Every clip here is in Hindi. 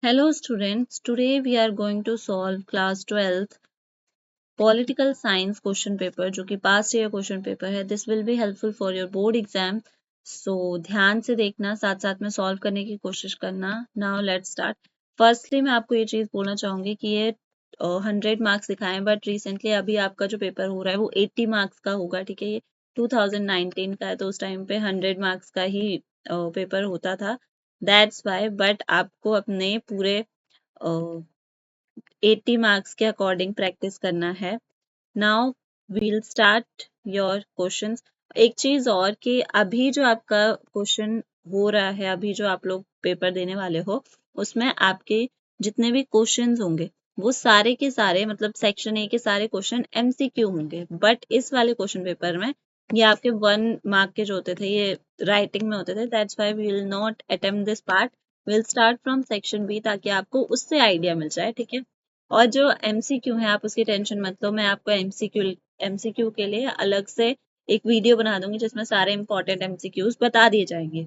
Hello students, today we are going to solve class 12th political science question paper जो कि past year question paper है. This will be helpful for your board exam. So ध्यान से देखना, साथ साथ में solve करने की कोशिश करना. Now let's start. Firstly मैं आपको ये चीज़ बोलना चाहूँगी कि ये 100 मार्क्स दिखाएं बट रिसेंटली अभी आपका जो पेपर हो रहा है वो 80 मार्क्स का होगा. ठीक है, ये 2019 का है तो उस टाइम पे 100 मार्क्स का ही पेपर होता था. दैट्स वाई बट आपको अपने पूरे 80 मार्क्स के अकॉर्डिंग प्रैक्टिस करना है. Now we'll start your questions. एक चीज और कि अभी जो आपका क्वेश्चन हो रहा है, अभी जो आप लोग पेपर देने वाले हो, उसमें आपके जितने भी क्वेश्चंस होंगे वो सारे के सारे मतलब सेक्शन ए के सारे क्वेश्चन एमसीक्यू होंगे. बट इस वाले क्वेश्चन पेपर में ये आपके 1 मार्क के जो होते थे ये राइटिंग में होते थे. That's why we will not attempt this part. Will start from section B ताकि आपको उससे आइडिया मिल जाए. ठीक है, और जो एमसीक्यू है आप उसकी टेंशन मत लो, मैं आपको एमसीक्यू के लिए अलग से एक वीडियो बना दूंगी जिसमें सारे इंपॉर्टेंट एमसीक्यूज बता दिए जाएंगे.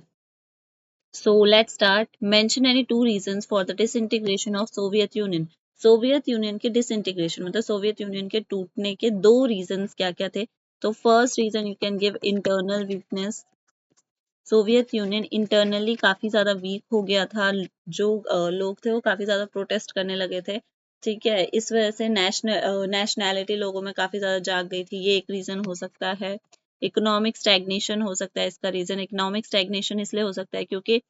So let's start. Mention any 2 reasons for the disintegration of Soviet Union. Soviet Union के डिसइंटीग्रेशन मतलब सोवियत यूनियन के टूटने के 2 रीजंस क्या क्या थे. तो first reason you can give internal weakness. Soviet Union internally काफी ज्यादा वीक हो गया था. जो लोग थे वो काफी ज्यादा प्रोटेस्ट करने लगे थे. ठीक है, इस वजह से नेशनैलिटी लोगों में काफी ज्यादा जाग गई थी. ये एक रीजन हो सकता है. इकोनॉमिक स्टैग्नेशन हो सकता है इसका रीजन. इकोनॉमिक स्टैग्नेशन इसलिए हो सकता है क्योंकि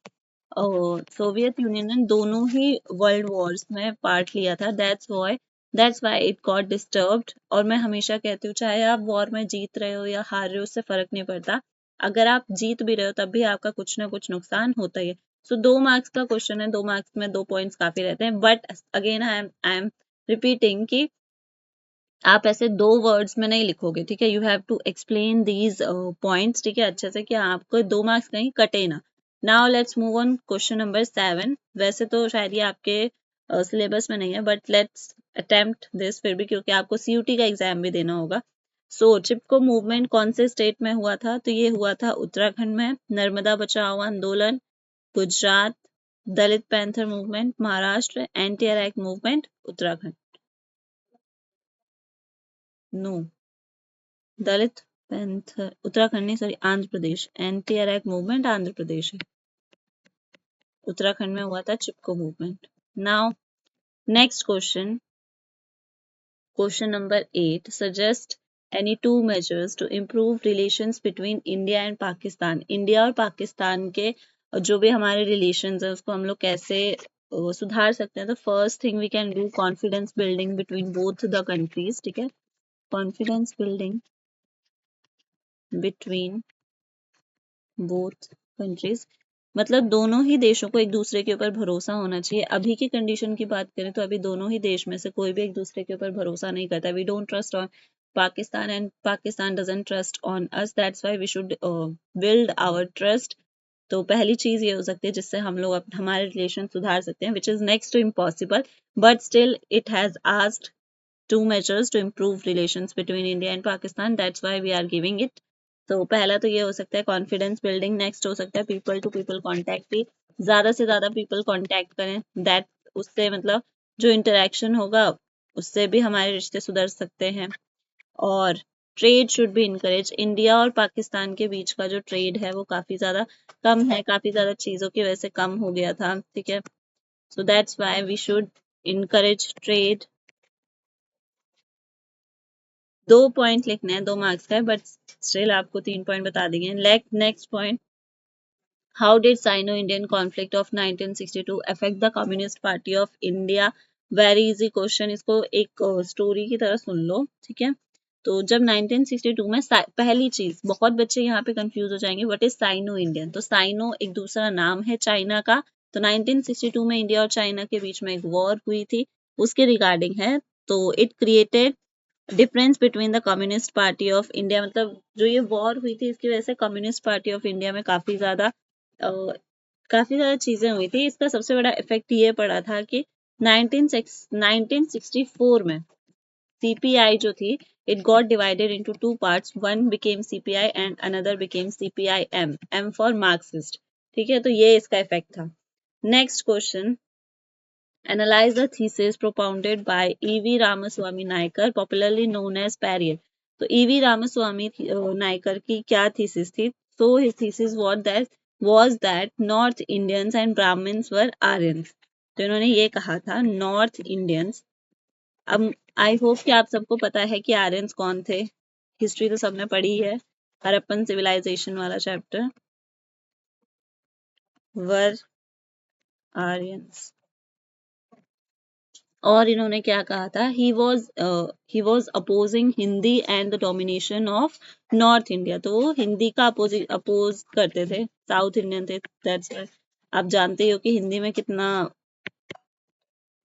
सोवियत यूनियन ने दोनों ही वर्ल्ड वॉर्स में पार्ट लिया था. That's why it got disturbed. और मैं हमेशा कहती हूँ चाहे आप वॉर में जीत रहे हो या हार रहे हो उससे फर्क नहीं पड़ता. अगर आप जीत भी रहे हो तब भी आपका कुछ ना कुछ नुकसान होता ही है. सो 2 मार्क्स का क्वेश्चन है, 2 मार्क्स में 2 पॉइंट्स काफी रहते हैं. But again I am repeating कि आप ऐसे 2 वर्ड्स में नहीं लिखोगे. ठीक है, you have to explain these points. ठीक है, अच्छे से कि आपको 2 मार्क्स कहीं कटे ना. Now let's move on question number 7. वैसे तो शायद ये आपके सिलेबस में नहीं है बट लेट्स अटेम्प्ट दिस फिर भी क्योंकि आपको सीयूटी का एग्जाम भी देना होगा. सो चिपको मूवमेंट कौन से स्टेट में हुआ था? तो ये हुआ था उत्तराखंड में. Narmada Bachao Andolan Gujarat. Dalit panther movement Maharashtra. Anti arrack movement Uttarakhand. No, Dalit panther Uttarakhand नहीं, sorry Andhra Pradesh. Anti arrack movement Andhra Pradesh है. उत्तराखंड में हुआ था Chipko movement. Now next question. Question number 8. Suggest any 2 measures to improve relations between India and Pakistan. India और पाकिस्तान के जो भी हमारे रिलेशंस है उसको हम लोग कैसे सुधार सकते हैं. तो first thing we can do confidence building between both the countries. ठीक है, confidence building between both countries मतलब दोनों ही देशों को एक दूसरे के ऊपर भरोसा होना चाहिए. अभी की कंडीशन की बात करें तो अभी दोनों ही देश में से कोई भी एक दूसरे के ऊपर भरोसा नहीं करता. We don't trust on Pakistan and Pakistan doesn't trust on us. That's why we should build our trust. तो पहली चीज ये हो सकती है जिससे हम लोग हमारे रिलेशन सुधार सकते हैं, which is next to impossible but still it has asked 2 measures to improve relations between India and Pakistan. That's why we are giving it. तो पहला तो ये हो सकता है कॉन्फिडेंस बिल्डिंग. नेक्स्ट हो सकता है पीपल टू पीपल कांटेक्ट भी. ज्यादा से ज्यादा पीपल कांटेक्ट करें. दैट उससे मतलब जो इंटरेक्शन होगा उससे भी हमारे रिश्ते सुधर सकते हैं. और trade should be encourage. India और पाकिस्तान के बीच का जो ट्रेड है वो काफी ज्यादा कम है. काफी ज्यादा चीजों की वजह से कम हो गया था. ठीक है, so that's why we should encourage trade. 2 point लिखने हैं, 2 मार्क्स का है बट स्टिल आपको 3 पॉइंट बता देंगे. Next point. How did Sino Indian conflict of 1962 affect the communist party of India. Very easy question. इसको एक स्टोरी की तरह सुन लो. ठीक है, तो जब 1962 में पहली चीज बहुत बच्चे यहाँ पे कंफ्यूज हो जाएंगे, व्हाट इज साइनो इंडियन. तो साइनो एक दूसरा नाम है चाइना का. तो 1962 में इंडिया और चाइना के बीच में एक वॉर हुई थी, उसके रिगार्डिंग है. तो it created difference between the communist party of India. मतलब जो ये वॉर हुई थी इसकी वजह से कम्युनिस्ट पार्टी ऑफ इंडिया में काफी ज्यादा चीजें हुई थी. इसका सबसे बड़ा इफेक्ट ये पड़ा था कि 1964 में सीपीआई जो थी it got divided into 2 parts. One became CPI and another became CPI M. M for Marxist. ठीक है, तो ये इसका इफेक्ट था. Next question. Analyze the thesis propounded by E.V. Ramaswamy Naikar, popularly known as Parrier. तो E.V. Ramaswamy Naikar की क्या thesis थी? So his thesis was that North Indians and Brahmins were Aryans. तो इन्होंने ये कहा था North Indians. अब आई होप कि आप सबको पता है कि आर्यंस कौन थे. हिस्ट्री तो सबने पढ़ी है. हरप्पन सिविलाइजेशन वाला चैप्टर. वर आर्यंस. और इन्होंने क्या कहा था, he was opposing Hindi and the domination of north India. तो वो हिंदी का अपोज करते थे, साउथ इंडियन थे. दैट्स व्हाई आप जानते ही हो कि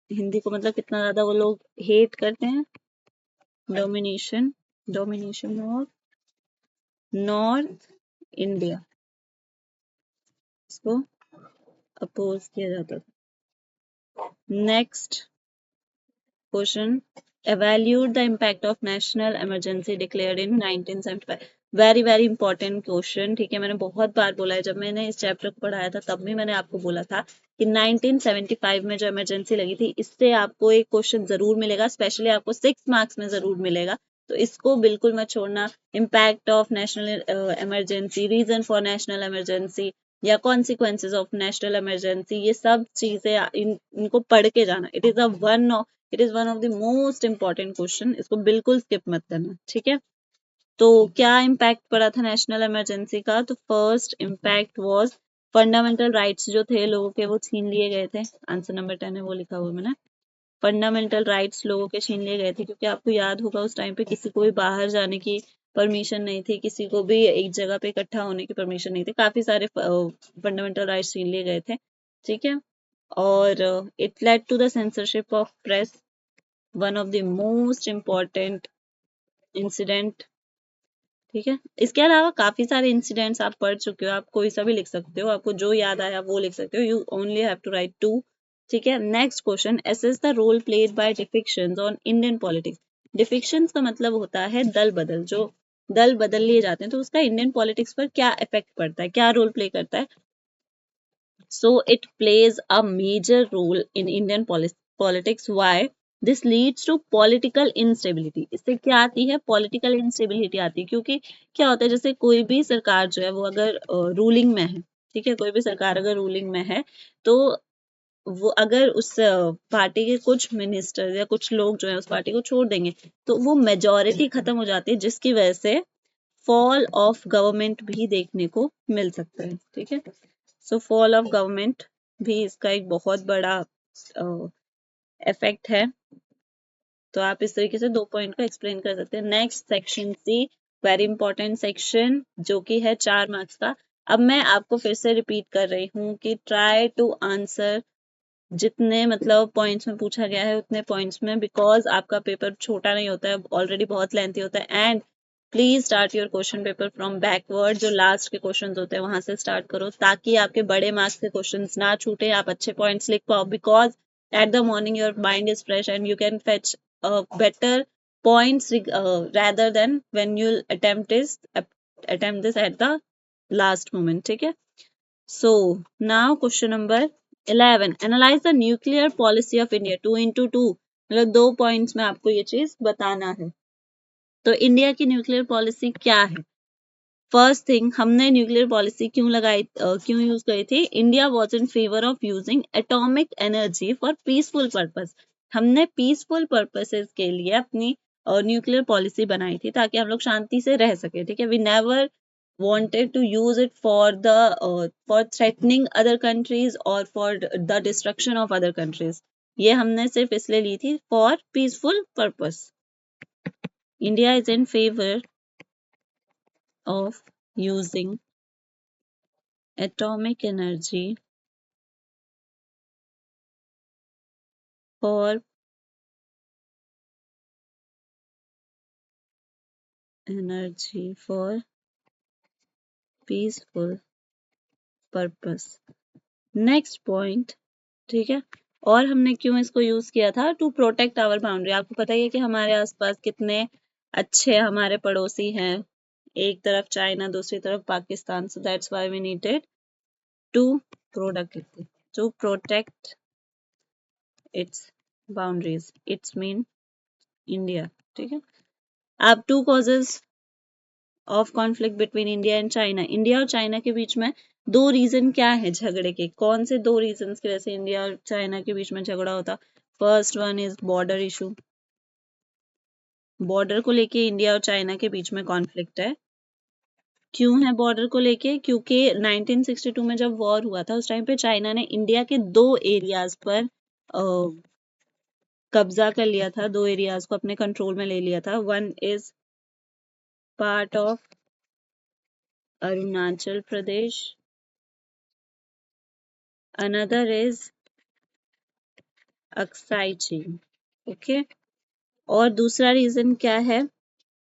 हिंदी को मतलब कितना ज्यादा वो लोग हेट करते हैं. डोमिनेशन ऑफ नॉर्थ इंडिया, इसको अपोज किया जाता था. Next question, evaluate the impact of national emergency declared in 1975. Very very important question. ठीक है, मैंने बहुत बार बोला है, जब मैंने इस चैप्टर को पढ़ाया था तब भी मैंने आपको बोला था कि 1975 में जो इमरजेंसी लगी थी, इससे आपको एक क्वेश्चन जरूर मिलेगा, स्पेशली आपको 6 मार्क्स में जरूर मिलेगा. तो इसको बिल्कुल मत छोड़ना. Impact of national emergency, reason for national emergency या कॉन्सिक्वेंसेज ऑफ नेशनल इमरजेंसी, ये सब चीजें इनको पढ़ के जाना. It is one of the most important question. इसको बिल्कुल स्किप मत करना. ठीक है, तो क्या इम्पैक्ट पड़ा था नेशनल इमरजेंसी का? तो first impact was fundamental rights जो थे लोगों के, वो छीन लिए गए थे. आंसर नंबर 10 है, वो लिखा हुआ मैंने. फंडामेंटल राइट्स लोगों के छीन लिए गए थे, क्योंकि आपको याद होगा उस टाइम पे किसी को भी बाहर जाने की परमिशन नहीं थी, किसी को भी एक जगह पे इकट्ठा होने की परमिशन नहीं थी. काफी सारे फंडामेंटल राइट्स छीन लिए गए थे. ठीक है, और it led to the censorship of press, one of the most important incident. ठीक है, इसके अलावा काफी सारे इंसिडेंट्स आप पढ़ चुके हो, आप कोई सा भी लिख सकते हो, आपको जो याद आया वो लिख सकते हो. You only have to write 2. ठीक है, next question, assess the role played by defections on Indian politics. Defections का मतलब होता है दल बदल. जो दल बदल लिए जाते हैं तो उसका इंडियन पॉलिटिक्स पर क्या इफेक्ट पड़ता है, क्या रोल प्ले करता है. So it plays a major role in Indian politics. Why? This leads to political instability. इससे क्या आती है? Political instability आती है, क्योंकि क्या होता है, जैसे कोई भी सरकार जो है वो अगर रूलिंग में है, ठीक है, कोई भी सरकार अगर रूलिंग में है, तो वो अगर उस पार्टी के कुछ मिनिस्टर या कुछ लोग जो है उस पार्टी को छोड़ देंगे, तो वो मेजोरिटी खत्म हो जाती है, जिसकी वजह से फॉल ऑफ गवर्नमेंट भी देखने को मिल सकता है. ठीक है, सो फॉल ऑफ गवर्नमेंट भी इसका एक बहुत बड़ा इफेक्ट है. तो आप इस तरीके से 2 पॉइंट को एक्सप्लेन कर सकते हैं. Next section C, very important section, जो कि है 4 मार्क्स का. अब मैं आपको फिर से रिपीट कर रही हूँ कि ट्राई टू आंसर जितने मतलब पॉइंट्स में पूछा गया है उतने पॉइंट्स में, बिकॉज आपका पेपर छोटा नहीं होता है, ऑलरेडी बहुत लेंथी होता है. And please start your question paper from backward. जो लास्ट के क्वेश्चन होते हैं वहां से स्टार्ट करो, ताकि आपके बड़े मार्क्स के क्वेश्चन ना छूटे, आप अच्छे पॉइंट्स लिख पाओ. Because at the morning your mind is fresh and you can fetch better points rather than when you attempt this at the last moment. ठीक है, so now question number 11, analyze the nuclear policy of India. 2 into 2 मतलब 2 पॉइंट्स में आपको ये चीज बताना है. तो इंडिया की न्यूक्लियर पॉलिसी क्या है? फर्स्ट थिंग, हमने न्यूक्लियर पॉलिसी क्यों यूज करी थी? India was in favour of using atomic energy for peaceful purpose. हमने पीसफुल पर्पसेस के लिए अपनी न्यूक्लियर पॉलिसी बनाई थी, ताकि हम लोग शांति से रह सके. ठीक है, we never wanted to use it for threatening other countries or for the destruction of other countries. ये हमने सिर्फ इसलिए ली थी for peaceful purpose. India is in favor of using atomic energy for peaceful purpose. Next point. ठीक है, और हमने क्यों इसको यूज किया था? To protect our boundary. आपको पता ही है कि हमारे आसपास कितने अच्छे हमारे पड़ोसी हैं, एक तरफ चाइना, दूसरी तरफ Pakistan. So that's why we needed to protect its boundaries. It's mean India. ठीक है. अब two causes of conflict between India and China. India और चाइना के बीच में दो रीजन क्या है झगड़े के? कौन से दो रीजन की वजह से इंडिया और चाइना के बीच में झगड़ा होता? First one is border issue. Border को लेके इंडिया और चाइना के बीच में कॉन्फ्लिक्ट है. क्यों है बॉर्डर को लेके? क्योंकि 1962 में जब वॉर हुआ था उस टाइम पे चाइना ने इंडिया के दो एरियाज पर कब्जा कर लिया था. दो एरियाज को अपने कंट्रोल में ले लिया था. One is part of Arunachal Pradesh, another is Aksai Chin. Okay. और दूसरा रीजन क्या है?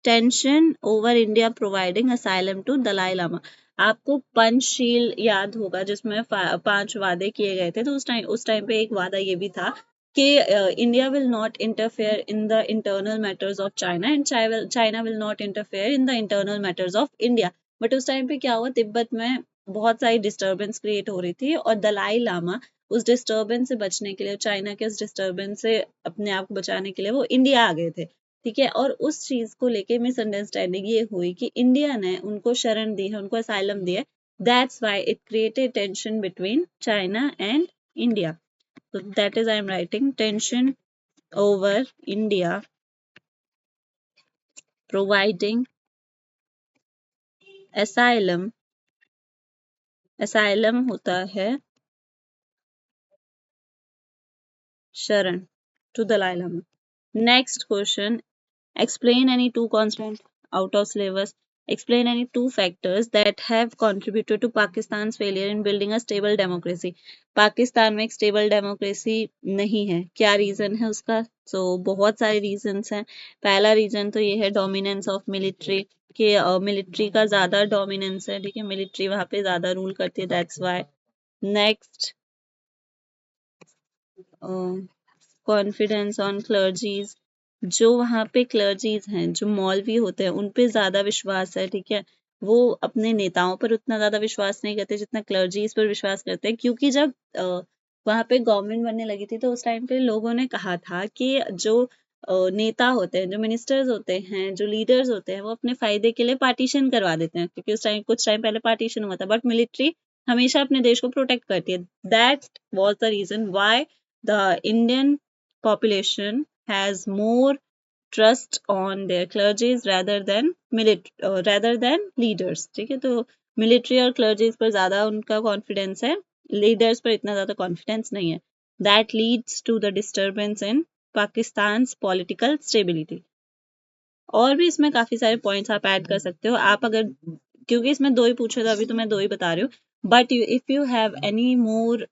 Tension over India providing asylum to Dalai Lama. आपको पंचशील याद होगा जिसमें पांच वादे किए गए थे. तो उस टाइम पे एक वादा ये भी था कि India will not interfere in the internal matters of China and China will not interfere in the internal matters of India. But उस टाइम पे क्या हुआ? तिब्बत में बहुत सारी डिस्टर्बेंस क्रिएट हो रही थी और दलाई लामा उस डिस्टर्बेंस से बचने के लिए, चाइना के उस डिस्टर्बेंस से अपने आप को बचाने के लिए वो इंडिया आ गए थे. ठीक है. और उस चीज को लेके मिसअंडरस्टैंडिंग ये हुई कि इंडिया ने उनको शरण दी है, उनको असाइलम दिया. That's why it created tension between China and India. So that is I am writing tension over India providing asylum. Asylum होता है शरण to Dalai Lama. Next question. Explain any two constant out of syllabus. Explain any two factors that have contributed to Pakistan's failure in building a stable democracy. Pakistan में एक स्टेबल डेमोक्रेसी नहीं है. क्या रीजन है उसका? बहुत सारे रीजंस हैं. पहला रीजन तो ये है डोमिनेंस ऑफ मिलिट्री, कि मिलिट्री का ज्यादा डोमिनेंस है. ठीक है. मिलिट्री वहां पे ज्यादा रूल करती है. That's why. Next, confidence on clergies. जो वहाँ पे क्लर्जीज हैं, जो मौलवी होते हैं, उन पे ज्यादा विश्वास है. ठीक है. वो अपने नेताओं पर उतना ज्यादा विश्वास नहीं करते जितना क्लर्जीज पर विश्वास करते हैं. क्योंकि जब वहाँ पे गवर्नमेंट बनने लगी थी तो उस टाइम पे लोगों ने कहा था कि जो नेता होते हैं, जो मिनिस्टर्स होते हैं, जो लीडर्स होते हैं, वो अपने फायदे के लिए पार्टीशन करवा देते हैं. क्योंकि उस टाइम कुछ टाइम पहले पार्टीशन हुआ था. बट मिलिट्री हमेशा अपने देश को प्रोटेक्ट करती है. That was the reason why the Indian population has more trust on their clergies rather than leaders. ठीक है. तो मिलिट्री और क्लर्जीज पर ज्यादा उनका कॉन्फिडेंस है, लीडर्स पर इतना ज्यादा कॉन्फिडेंस नहीं है. That leads to the disturbance in Pakistan political stability. और भी इसमें काफी सारे पॉइंट्स आप ऐड कर सकते हो. आप अगर, क्योंकि इसमें दो ही पूछे थे अभी तो मैं दो ही बता रही हूँ. But if you have any more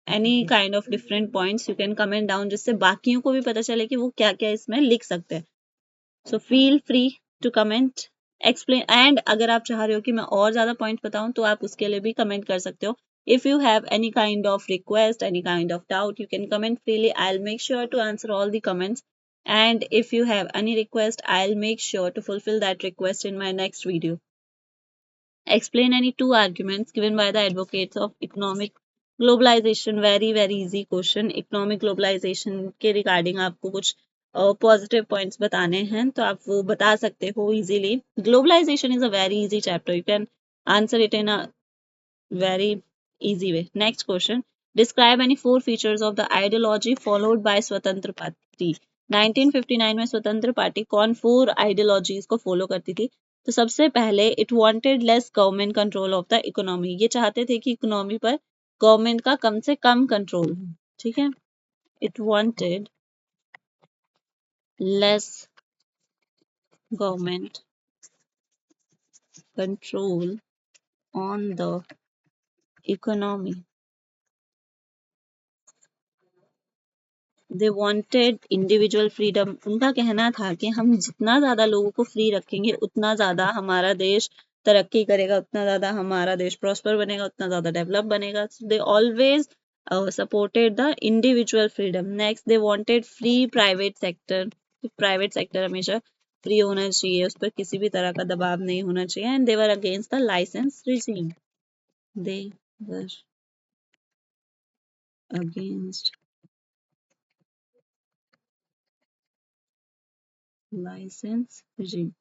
any kind of different points you can comment down, जिससे बाकियों को भी पता चले कि वो क्या क्या इसमें लिख सकते हैं. So feel free to comment, explain, and अगर आप चाह रहे हो कि मैं और ज़्यादा पॉइंट बताऊं तो आप उसके लिए भी कमेंट कर सकते हो. If you have any kind of request, any kind of doubt, you can comment freely. I'll make sure to answer all the comments. And if you have any request, I'll make sure to fulfill that request in my next video. Explain any two arguments given by the advocates of economic globalization. Very easy question. Economic globalization के regarding आपको कुछ positive points बताने हैं तो आप वो बता सकते हो easily. Globalization is a very easy chapter. You can answer it in a very easy way. Next question. Describe any four features of the ideology followed by स्वतंत्र पार्टी. 1959 में स्वतंत्र पार्टी कौन फोर आइडियोलॉजीज को फॉलो करती थी? तो सबसे पहले it wanted less government control of the economy. ये चाहते थे कि इकोनॉमी पर गवर्नमेंट का कम से कम कंट्रोल हो. ठीक है. It wanted less government control on the economy. They wanted individual freedom. उनका कहना था कि हम जितना ज्यादा लोगों को फ्री रखेंगे उतना ज्यादा हमारा देश तरक्की करेगा, उतना ज्यादा हमारा देश प्रॉस्पर बनेगा, उतना ज्यादा डेवलप बनेगा. They always supported the individual freedom. Next, they wanted free private sector. Private sector हमेशा फ्री होना चाहिए, उस पर किसी भी तरह का दबाव नहीं होना चाहिए. And they were against the license regime. They were against license regime.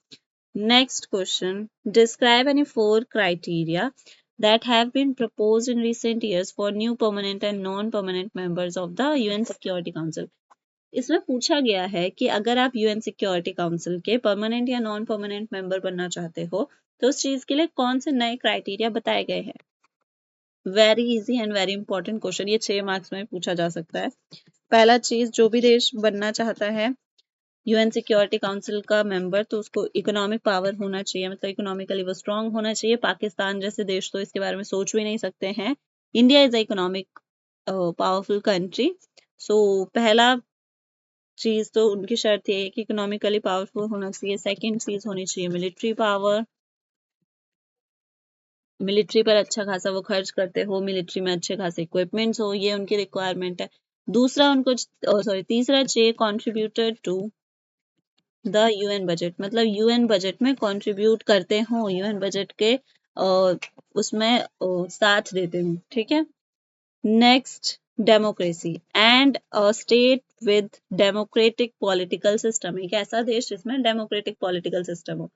Next question. Describe any four criteria that have been proposed in recent years for new permanent and non-permanent members of the UN Security Council. इसमें पूछा गया है कि अगर आप यूएन सिक्योरिटी काउंसिल के परमानेंट या नॉन परमानेंट मेंबर बनना चाहते हो तो उस चीज के लिए कौन से नए क्राइटेरिया बताए गए हैं. Very easy and very important question. ये 6 मार्क्स में पूछा जा सकता है. पहला चीज, जो भी देश बनना चाहता है यूएन सिक्योरिटी काउंसिल का मेंबर तो उसको इकोनॉमिक पावर होना चाहिए, मतलब इकोनॉमिकली वो स्ट्रांग होना चाहिए. पाकिस्तान जैसे देश तो इसके बारे में सोच भी नहीं सकते हैं. India is a economic powerful country. So पहला चीज तो उनकी शर्त ये है कि इकोनॉमिकली पावरफुल होना चाहिए. सेकंड चीज होनी चाहिए मिलिट्री पावर. मिलिट्री पर अच्छा खासा वो खर्च करते हो, मिलिट्री में अच्छे खासे इक्विपमेंट्स हो, ये उनकी रिक्वायरमेंट है. दूसरा उनको तीसरा चाहिए contributor to the UN budget, मतलब यूएन बजट में कंट्रीब्यूट करते हो, यूएन बजट के उसमें साथ देते हो. ठीक है. Next, democracy and a state with democratic political system. एक ऐसा देश जिसमें डेमोक्रेटिक पॉलिटिकल सिस्टम हो.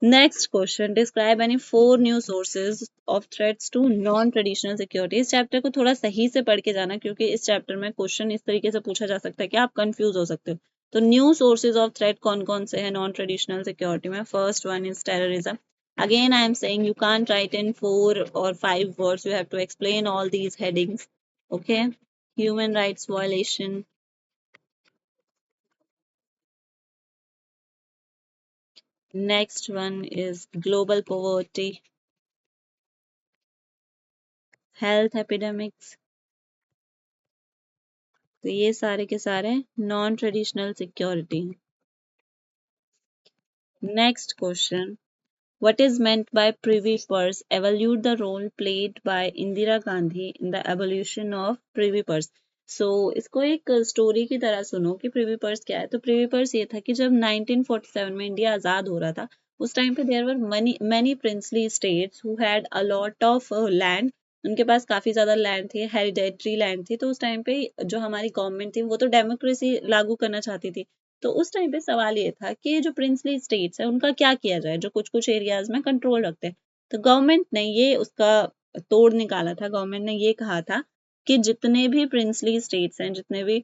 Next question. Describe any 4 new sources of threats to non traditional security. इस चैप्टर को थोड़ा सही से पढ़ के जाना, क्योंकि इस चैप्टर में क्वेश्चन इस तरीके से पूछा जा सकता है कि आप कंफ्यूज हो सकते हो. तो न्यू सोर्सेज ऑफ थ्रेट कौन कौन से हैं नॉन ट्रेडिशनल सिक्योरिटी में. First one is terrorism. Again, I am saying you can't write in 4 or 5 words. You have to explain all these headings. Okay. Human rights violation. Next one is global poverty, health epidemics. तो ये सारे के सारे non traditional security. Next question. What is meant by privy purse? Evaluate the role played by Indira Gandhi in the abolition of privy purse. So इसको एक स्टोरी की तरह सुनो कि प्रिवी पर्स क्या है. तो प्रिवी पर्स ये था कि जब 1947 में इंडिया आज़ाद हो रहा था, उस टाइम पे there were many princely states who had a lot of land. उनके पास काफी ज्यादा लैंड थी, हेरिडेटरी लैंड थी. तो उस टाइम पे जो हमारी गवर्नमेंट थी वो तो डेमोक्रेसी लागू करना चाहती थी. तो उस टाइम पे सवाल ये था कि जो प्रिंसली स्टेट्स है उनका क्या किया जाए, जो कुछ कुछ एरियाज में कंट्रोल रखते हैं. तो गवर्नमेंट ने ये उसका तोड़ निकाला था. गवर्नमेंट ने ये कहा था कि जितने भी प्रिंसली स्टेट्स हैं, जितने भी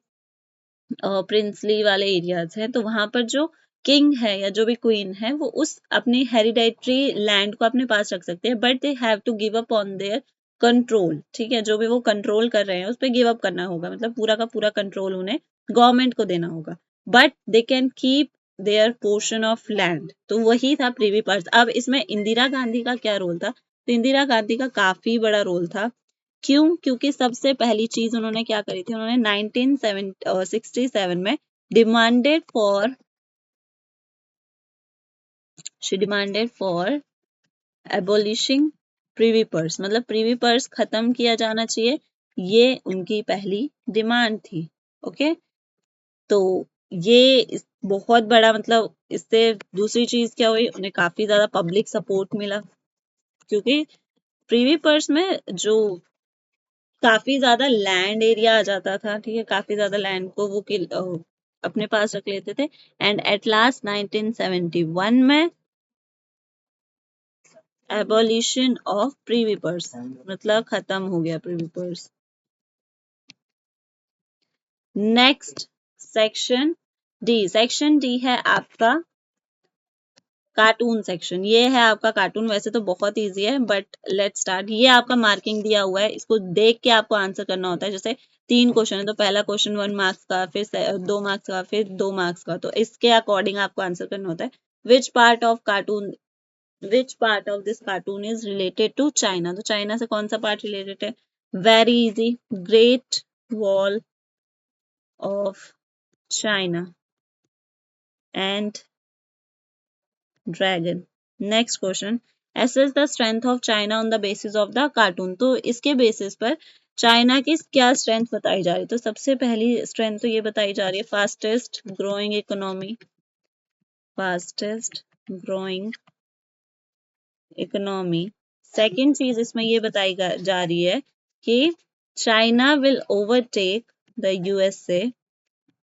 प्रिंसली वाले एरियाज हैं, तो वहां पर जो किंग है या जो भी क्वीन है वो उस अपनी हेरिडेटरी लैंड को अपने पास रख सकते हैं, but they have to give up on their control. ठीक है. जो भी वो कंट्रोल कर रहे हैं उस पर गिव अप करना होगा, मतलब पूरा का पूरा कंट्रोल उन्हें गवर्नमेंट को देना होगा. But they can keep their portion of land. तो वही था प्रिवी पर्स. अब इसमें इंदिरा गांधी का क्या रोल था. तो इंदिरा गांधी का काफी बड़ा रोल था. क्यों? क्योंकि सबसे पहली चीज उन्होंने क्या करी थी, उन्होंने 1967 में demanded for she demanded for abolishing privy purse, मतलब प्रिवी पर्स खत्म किया जाना चाहिए. ये उनकी पहली डिमांड थी. ओके. तो ये बहुत बड़ा, मतलब इससे दूसरी चीज क्या हुई, उन्हें काफी ज्यादा पब्लिक सपोर्ट मिला, क्योंकि प्रिवी पर्स में जो काफी ज्यादा लैंड एरिया आ जाता था. ठीक है. काफी ज्यादा लैंड को वो अपने पास रख लेते थे. एंड एट लास्ट 1971 में एबोलिशन ऑफ प्रिवी पर्स, मतलब खत्म हो गया privy purse. Next, section D. Section D है आपका कार्टून सेक्शन. ये है आपका कार्टून. वैसे तो बहुत इजी है, बट लेट्स स्टार्ट. ये आपका मार्किंग दिया हुआ है, इसको देख के आपको आंसर करना होता है. जैसे 3 क्वेश्चन है तो पहला क्वेश्चन 1 मार्क्स का, फिर 2 मार्क्स का, फिर 2 मार्क्स का. तो इसके अकॉर्डिंग आपको आंसर करना होता है. Which part of cartoon, which part of this cartoon is related to China. तो चाइना से कौन सा पार्ट रिलेटेड है. Very easy. Great wall of China and dragon. Next question. Assess the strength of China on the basis of the cartoon. तो इसके बेसिस पर चाइना की क्या स्ट्रेंथ बताई जा रही है. तो सबसे पहली स्ट्रेंथ तो ये बताई जा रही है fastest growing economy. Fastest growing economy. Second चीज इसमें ये बताई जा रही है कि China will overtake the USA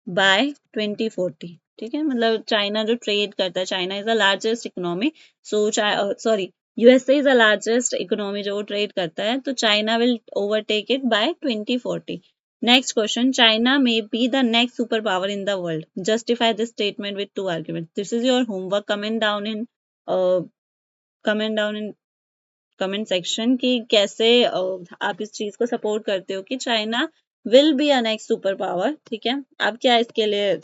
by 2040. ठीक है, मतलब चाइना जो ट्रेड करता है, China is the largest economy, so sorry, USA is the largest economy जो वो ट्रेड करता है, तो China will overtake it by 2040. Next question, China may be the next super power in the world, justify this statement with two argument. This is your homework. Comment down in comment section कि कैसे आप इस चीज को सपोर्ट करते हो कि China will be a next super power. ठीक है, आप क्या इसके लिए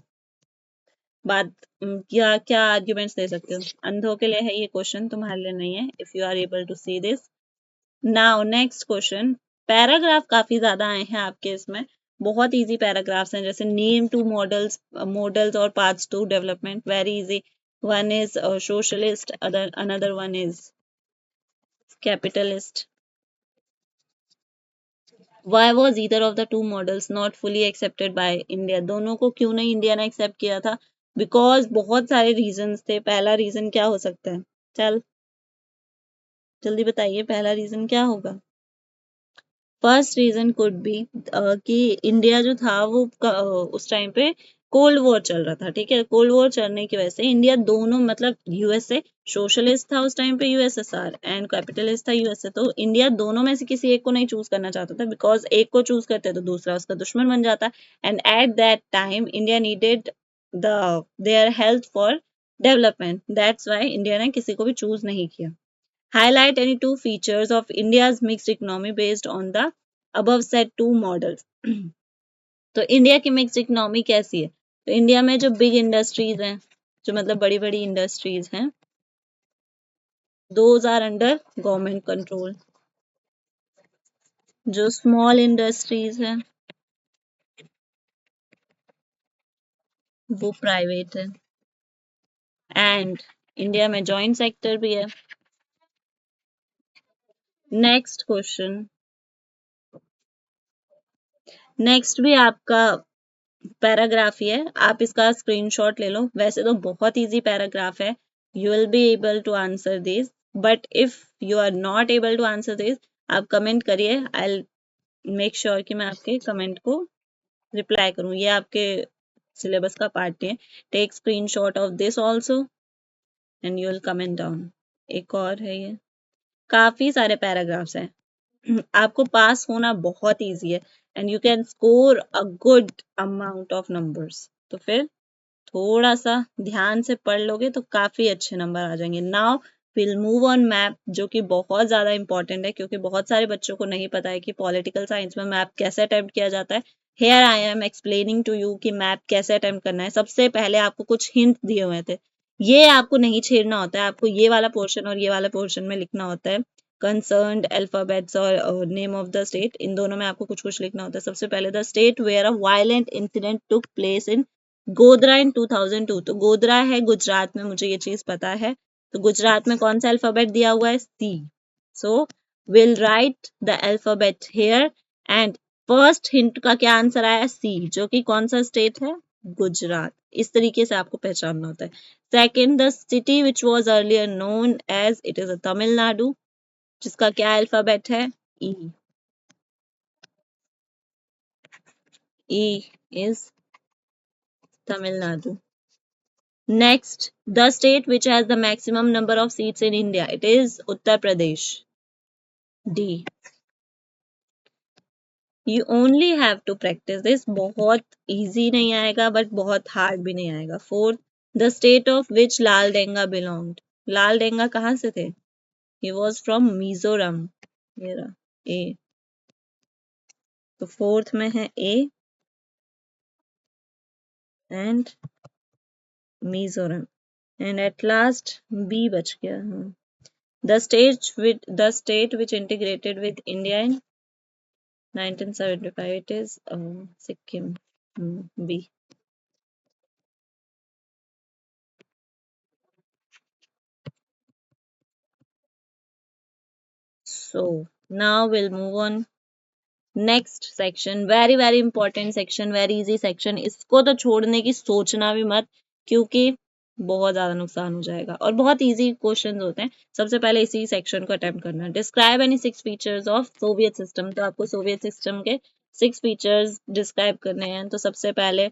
बात क्या क्या आर्ग्यूमेंट्स दे सकते हो. अंधों के लिए है ये क्वेश्चन, तुम्हारे लिए नहीं है. If you are able to see this. Now next question. Paragraph काफी ज्यादा आए हैं आपके इसमें, बहुत इजी पैराग्राफ्स हैं, जैसे नेम टू मॉडल्स और paths to development, very easy. One is socialist, other another one is capitalist. Why was either of the two models not fully accepted by India? दोनों को क्यों नहीं इंडिया ने एक्सेप्ट किया था? बिकॉज बहुत सारे रीजंस थे. पहला रीजन क्या हो सकता है? चल जल्दी बताइए, पहला रीजन क्या होगा? फर्स्ट रीजन कुड बी कि इंडिया जो था वो उस टाइम पे कोल्ड वॉर चल रहा था. ठीक है, कोल्ड वॉर चलने की वजह से इंडिया दोनों, मतलब यूएसए सोशलिस्ट था उस टाइम पे, यूएसएसआर एंड कैपिटलिस्ट था यूएसए, तो इंडिया दोनों में से किसी एक को नहीं चूज करना चाहता था, बिकॉज एक को चूज करते तो दूसरा उसका दुश्मन बन जाता. And at that time India needed the their health for development. That's why India ने किसी को भी चूज नहीं किया. Highlight any two features of India's mixed economy based on the above said two models. तो इंडिया की मिक्स इकोनॉमी कैसी है? तो इंडिया में जो बिग इंडस्ट्रीज हैं, जो मतलब बड़ी बड़ी इंडस्ट्रीज हैं, those are under government control. जो स्मॉल इंडस्ट्रीज हैं वो प्राइवेट है. एंड इंडिया में जॉइंट सेक्टर भी है. Next question. नेक्स्ट भी आपका पैराग्राफ ही है, आप इसका स्क्रीनशॉट ले लो. वैसे तो बहुत इजी पैराग्राफ है, you will be able to answer this, but if you are not able to answer this, आप कमेंट करिए. आई मेक श्योर कि मैं आपके कमेंट को रिप्लाई करूँ. ये आपके सिलेबस का पार्ट है. Take screenshot of this also and you will comment down. एक और है ये, काफी सारे पैराग्राफ्स हैं. आपको पास होना बहुत इजी है and you can score a good amount of numbers. तो फिर थोड़ा सा ध्यान से पढ़ लोगे तो काफी अच्छे नंबर आ जाएंगे. Now will move on map, जो कि बहुत ज्यादा इंपॉर्टेंट है, क्योंकि बहुत सारे बच्चों को नहीं पता है कि पॉलिटिकल साइंस में मैप कैसे अटेम्प्ट किया जाता है. Here I am explaining to you कि मैप कैसे अटेम्प्ट करना है. सबसे पहले आपको कुछ हिंट दिए हुए थे, ये आपको नहीं छेड़ना होता है. आपको ये वाला पोर्शन और ये वाला पोर्शन में लिखना होता है. कंसर्न्ड अल्फाबेट्स और नेम ऑफ द स्टेट, इन दोनों में आपको कुछ कुछ लिखना होता है. सबसे पहले the state where a violent incident took place in Godhra in 2002. तो गोधरा है गुजरात में, मुझे ये चीज पता है. तो गुजरात में कौन सा अल्फाबेट दिया हुआ है? C. So will write the alphabet here. And first hint का क्या आंसर आया? सी, जो कि कौन सा स्टेट है? गुजरात. इस तरीके से आपको पहचानना होता है. Second, the city which was earlier known as, it is a Tamil Nadu, जिसका क्या अल्फाबेट है? E. E is Tamil Nadu. Next, the state which has the maximum number of seats in India, it is Uttar Pradesh. D. You only have to practice this. बहुत easy नहीं आएगा, but बहुत hard भी नहीं आएगा. Fourth, the state of which Lal Denga belonged. Lal Denga कहाँ से थे? He was from Mizoram. ये रहा A. तो fourth में है A and Mizoram. And at last B बच गया. The state which integrated with India in 1975, it is Sikkim. B. So now we'll move on. Next section, very very important section, very easy section. इसको तो छोड़ने की सोचना भी मत, क्योंकि बहुत ज्यादा नुकसान हो जाएगा और बहुत इजी क्वेश्चंस होते हैं. सबसे पहले इसी सेक्शन को अटेम्प्ट करना है. Describe any 6 features of Soviet system. तो आपको सोवियत सिस्टम के 6 फीचर्स डिस्क्राइब करने हैं. तो सबसे पहले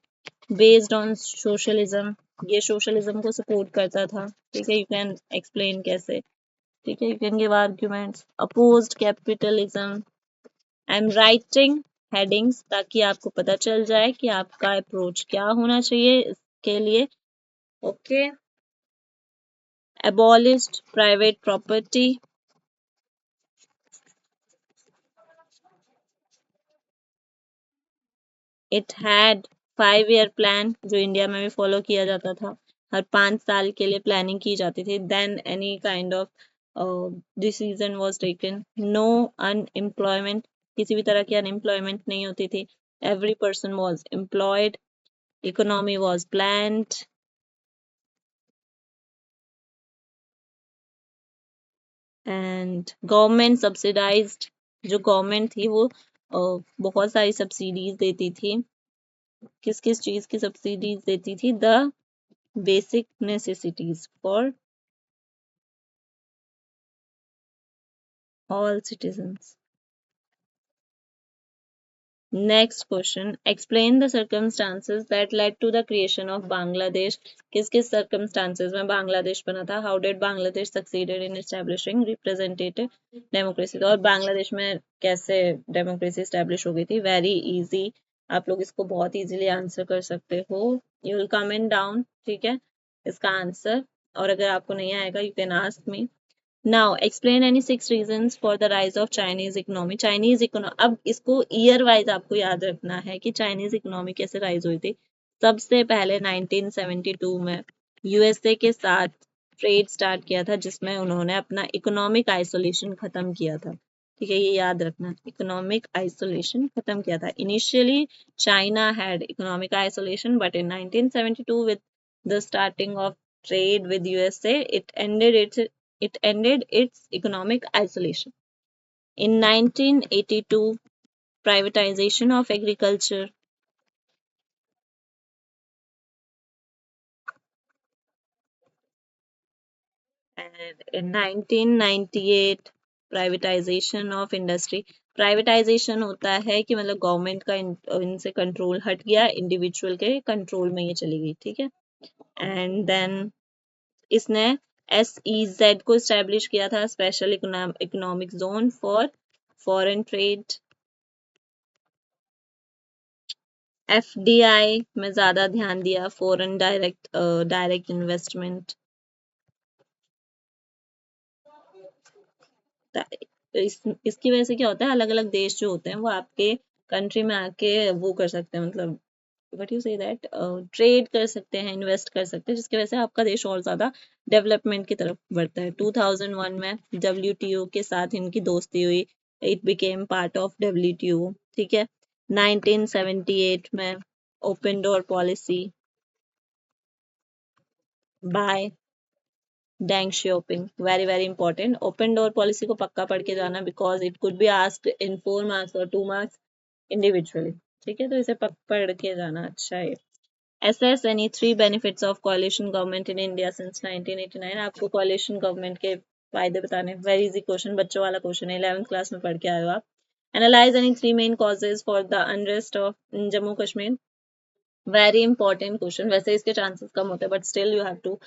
बेस्ड ऑन सोशलिज्म, ये सोशलिज्म को सपोर्ट करता था, ठीक है, यू कैन एक्सप्लेन कैसे, ठीक है, you can give arguments, opposed capitalism. I am writing headings ताकि आपको पता चल जाए कि आपका अप्रोच क्या होना चाहिए इसके लिए। Okay, abolished private property, it had 5 year plan जो इंडिया में भी फॉलो किया जाता था, हर 5 साल के लिए प्लानिंग की जाती थी, then any kind of decision was taken, no unemployment, किसी भी तरह की अनएम्प्लॉयमेंट नहीं होती थी, every person was employed, economy was planned, and government subsidized, जो गवर्नमेंट थी वो बहुत सारी सब्सिडीज देती थी, किस किस चीज की सब्सिडीज देती थी, the basic necessities for all citizens. Next question, explain the circumstances that led to the creation of Bangladesh, किस किस सर्कमस्टांसेस में बांग्लादेश बना था, how did Bangladesh succeeded in establishing representative democracy, और बांग्लादेश में कैसे डेमोक्रेसी एस्टैब्लिश हो गई थी, वेरी इजी, आप लोग इसको बहुत इजीली आंसर कर सकते हो, यू विल कमेंट डाउन, ठीक है, इसका आंसर, और अगर आपको नहीं आएगा you can ask me. Now explain any 6 reasons for the rise of Chinese economy, Chinese economy, अब इसको ईयर वाइज आपको याद रखना है कि चाइनीज इकोनॉमी कैसे राइज हुई थी। सबसे पहले 1972 में यूएसए के साथ ट्रेड स्टार्ट किया था, जिसमें उन्होंने अपना इकोनॉमिक आइसोलेशन खत्म किया था, ठीक है, ये याद रखना, इकोनॉमिक आइसोलेशन खत्म किया था। Initially China had economic isolation, but in 1972 with the starting of trade with USA, it ended its economic isolation. In 1982, privatization of agriculture, and in 1998, privatization of industry. Privatisation होता है कि मतलब गवर्नमेंट का इनसे कंट्रोल हट गया, इंडिविजुअल के कंट्रोल में ये चली गई, ठीक है, एंड देन इसने SEZ को स्टैब्लिश किया था, special economic zone for foreign trade. FDI में ज्यादा ध्यान दिया, फॉरेन डायरेक्ट इन्वेस्टमेंट, इसकी वजह से क्या होता है, अलग अलग देश जो होते हैं वो आपके कंट्री में आके वो कर सकते हैं, मतलब what you say that, trade कर सकते हैं, इन्वेस्ट कर सकते हैं, जिसकी वजह से आपका देश और ज्यादा डेवलपमेंट की तरफ बढ़ता है। 2001 में WTO के साथ इनकी दोस्ती हुई, it became part of WTO, ठीक है। 1978 में open door policy by Deng Xiaoping, very very important, open door policy को पक्का पढ़ के जाना, because it could be asked in 4 marks और 2 marks इंडिविजुअली, ठीक है, तो इसे पढ़ के जाना, अच्छा है। Assess any 3 benefits of coalition government in India since 1989, आपको coalition government के फायदे बताने, वेरी इजी क्वेश्चन, बच्चों वाला क्वेश्चन है, 11th क्लास में पढ़ के आए हो आप। Analyze any 3 main causes for the unrest of Jammu Kashmir, very important question, वैसे इसके चांसेस कम होते हैं but still you have to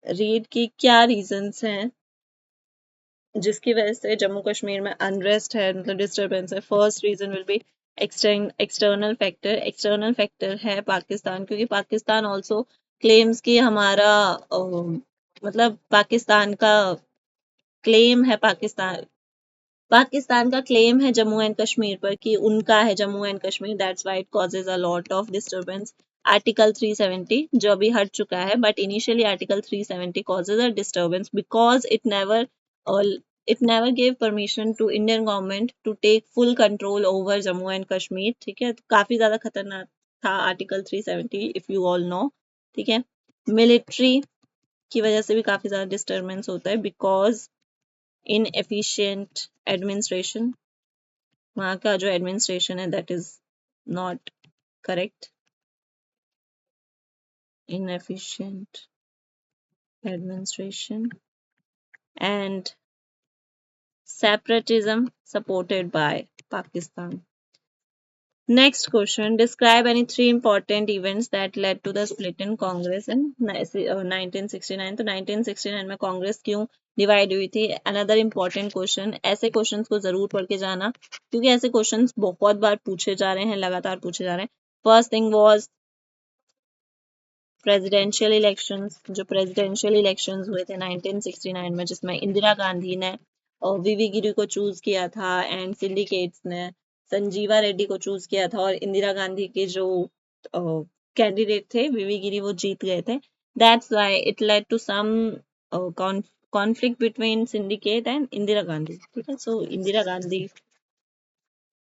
read कि क्या रीजंस हैं जिसकी वजह से जम्मू कश्मीर में अनरेस्ट है, मतलब डिस्टरबेंस है। First reason will be external factor, external factor है पाकिस्तान, क्योंकि पाकिस्तान ऑल्सो क्लेम्स कि हमारा मतलब पाकिस्तान का क्लेम है, पाकिस्तान का क्लेम है जम्मू एंड कश्मीर पर कि उनका है Jammu and Kashmir, that's why it causes a lot of disturbance. Article 370 जो अभी हट चुका है, but initially article 370 causes a disturbance because it never gave permission to Indian government to take full control over Jammu and Kashmir, ठीक है, तो काफी ज्यादा खतरनाक था article 370, if you all know, ठीक है। मिलिट्री की वजह से भी काफी ज्यादा डिस्टर्बेंस होता है, बिकॉज इनएफिशिएंट एडमिनिस्ट्रेशन, वहाँ का जो एडमिनिस्ट्रेशन है that is not correct, inefficient administration, and separatism supported by Pakistan. Next question. Describe any three important events that led to the split in Congress in 1969. तो 1969 में कांग्रेस क्यों डिवाइड हुई थी? Another important question. ऐसे क्वेश्चंस को जरूर पढ़ के जाना क्योंकि ऐसे क्वेश्चंस बहुत बार पूछे जा रहे हैं, लगातार पूछे जा रहे हैं. First thing was presidential elections. जो प्रेसिडेंशियल इलेक्शंस हुए थे 1969 में, जिसमें इंदिरा गांधी ने और वीवी गिरी को चूज किया था एंड सिंडिकेट्स ने संजीवा रेड्डी को चूज किया था, और इंदिरा गांधी के जो कैंडिडेट थे वीवी गिरी वो जीत गए थे. That's why it led to some conflict between syndicate and Indira Gandhi. ठीक है, सो इंदिरा गांधी,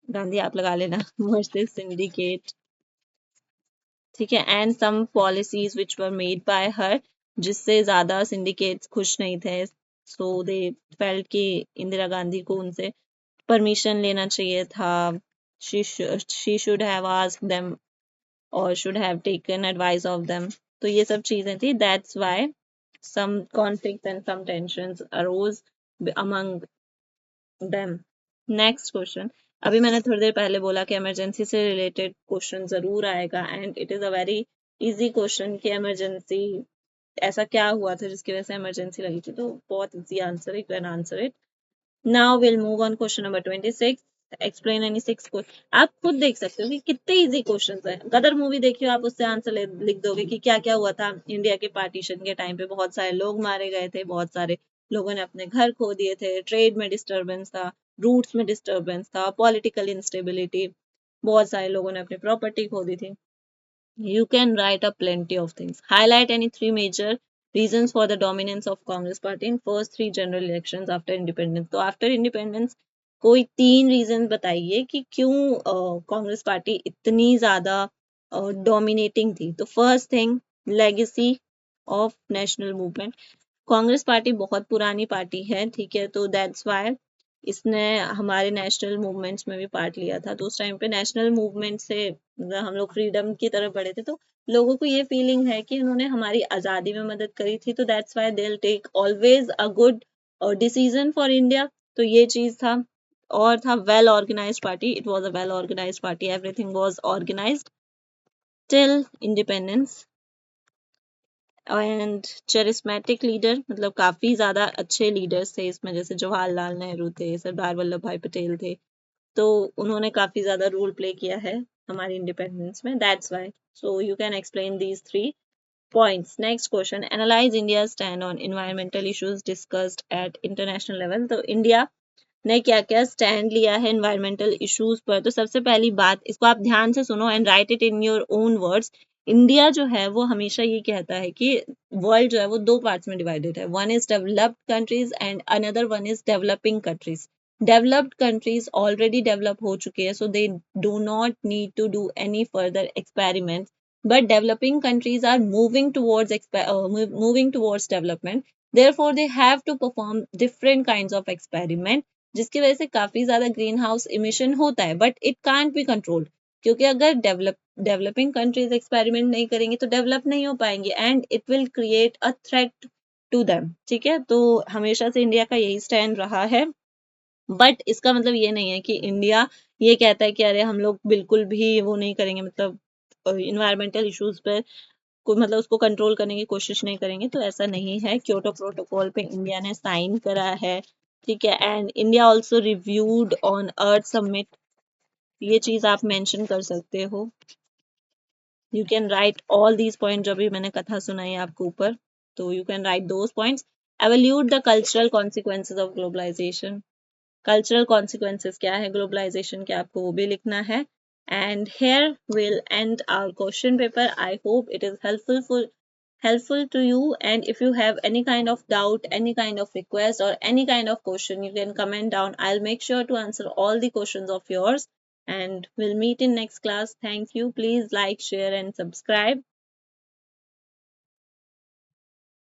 गांधी आप लगा लेना, वर्सेस सिंडिकेट. ठीक है, and some policies which were made by her, जिससे ज्यादा सिंडिकेट्स खुश नहीं थे. सो दे फेल्ट कि इंदिरा गांधी को उनसे परमिशन लेना चाहिए था. She should have asked them और should have taken advice of them. तो ये सब चीजें थी. That's why some conflicts and some tensions arose among them. Next question. अभी मैंने थोड़ी देर पहले बोला कि इमरजेंसी से रिलेटेड क्वेश्चन जरूर आएगा and it is a very easy question कि इमरजेंसी ऐसा क्या हुआ था जिसकी वजह से इमरजेंसी लगी थी. तो बहुत easy answer, you can answer it. Now will move on question number 26. Explain any six question. आप खुद देख सकते हो कि कितने इजी क्वेश्चंस हैं. गदर मूवी देखियो, आप उससे आंसर लिख दोगे कि क्या क्या हुआ था इंडिया के पार्टीशन के टाइम पे. बहुत सारे लोग मारे गए थे, बहुत सारे लोगों ने अपने घर खो दिए थे, ट्रेड में डिस्टर्बेंस था, रूट्स में डिस्टर्बेंस था, पॉलिटिकल इंस्टेबिलिटी, बहुत सारे लोगों ने अपनी प्रॉपर्टी खो दी थी. You can write up plenty of things. Highlight any three major reasons for the dominance of Congress party in first three general elections after independence. तो after independence कोई तीन रीजन बताइए कि क्यों कांग्रेस पार्टी इतनी ज्यादा डोमिनेटिंग थी. तो first thing, legacy of national movement. Congress party बहुत पुरानी पार्टी है, ठीक है, तो दैट्स वाई इसने हमारे नेशनल मूवमेंट्स में भी पार्ट लिया था. तो उस टाइम पे नेशनल मूवमेंट से हम लोग फ्रीडम की तरफ बढ़े थे, तो लोगों को ये फीलिंग है कि उन्होंने हमारी आज़ादी में मदद करी थी. तो that's why they will take always a good decision for India. तो ये चीज था. और था well organized party. It was a well organized party. Everything was organized till independence. And charismatic leader, मतलब काफी ज्यादा अच्छे लीडर्स थे इसमें, जैसे जवाहरलाल नेहरू थे, सरदार वल्लभ भाई पटेल थे. तो उन्होंने काफी ज्यादा रोल प्ले किया है हमारी इंडिपेंडेंस में. That's why. So you can explain these three points. Next question. Analyze India's stand on environmental issues discussed at international level. तो इंडिया ने क्या क्या स्टैंड लिया है एनवायरमेंटल इश्यूज पर. तो सबसे पहली बात, इसको आप ध्यान से सुनो and right it in your own words. India जो है वो हमेशा ये कहता है कि वर्ल्ड जो है वो दो पार्ट्स में डिवाइडेड है. One is developed countries and another one is developing countries. Developed countries already develop हो चुके हैं, so they do not need to do any further experiment. But developing countries are moving towards development. Therefore, they have to perform different kinds of experiment, जिसकी वजह से काफी ज्यादा ग्रीन हाउस इमिशन होता है. But it can't be controlled, क्योंकि अगर डेवलपिंग कंट्रीज एक्सपेरिमेंट नहीं करेंगी तो डेवलप नहीं हो पाएंगे and it will create a threat to them. ठीक है, तो हमेशा से इंडिया का यही स्टैंड रहा है. बट इसका मतलब ये नहीं है कि इंडिया ये कहता है कि अरे हम लोग बिल्कुल भी वो नहीं करेंगे, मतलब इन्वायरमेंटल इश्यूज पे मतलब उसको कंट्रोल करने की कोशिश नहीं करेंगे. तो ऐसा नहीं है. क्योटो प्रोटोकॉल पे इंडिया ने साइन करा है, ठीक है, and India also reviewed on earth summit. ये चीज आप मेंशन कर सकते हो. You can write all these point जो भी मैंने कथा सुनाई आपको ऊपर, तो you can write those points. Evaluate the cultural consequences of globalization. Cultural consequences क्या है ग्लोबलाइजेशन के, आपको वो भी लिखना है. And here will end our question paper. I hope it is helpful to you, and if you have any kind of doubt, any kind of request, or any kind of question, you can comment down. I'll make sure to answer all the questions of yours, and we'll meet in next class. Thank you. Please like, share and subscribe.